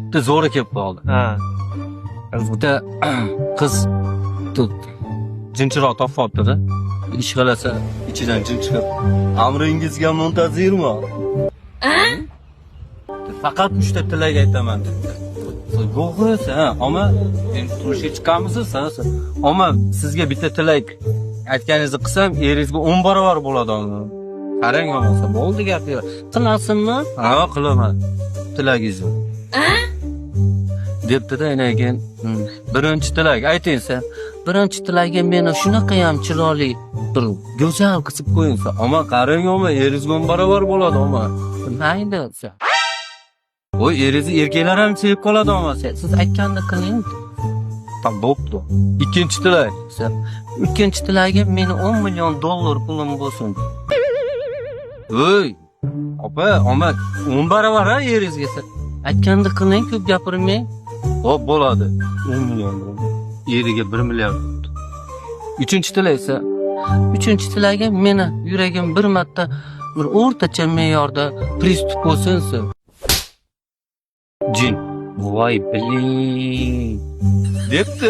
bitta zo'ri kelib qoldi. Ha. Bitta qiz jinchiroq topib qolibdi-da. Ish qilasa ichidan jin chiqib, amringizga muntazirman. Faqat 3 ta tilak aytaman dedi. Yo'q, ammo endi turishga chiqamisiz siz? Ammo sizga bitta tilak aytganingizni qilsam, eringizga 10 barobar bo'ladi uni. Qarang bo'lmasa, bo'ldi gap yo'q. Qilasizmi? Ha, qilaman. Tilagingizni. Debdi-da keyin birinchi tilak ayting sen. Birinchi tilagim meni shunaqa ham chiroyli, bir go'zal qilib qo'yingsa, ammo qarang ammo eringizga 10 barobar bo'ladi ammo. Mayli sen. Oy, erizni erkaklar ham sevib qoladi ammo siz aytganda qiling. Tam bo'pti. Ikkinchi tilak. Ikkinchi tilagim meni 10 million dollar pulim bo'lsin. Voy, opa, ammo 10 barobar ha eringizga. Aytganda qiling, ko'p gapirmang. Hop, bo'ladi. 10 million. Eriga 1 milliard. Uchinchi tilak esa, uchinchi tilagim meni yuragim bir marta bir o'rtacha me'yorda pristup bo'lsin. Jin. Voy, biling. Debdi.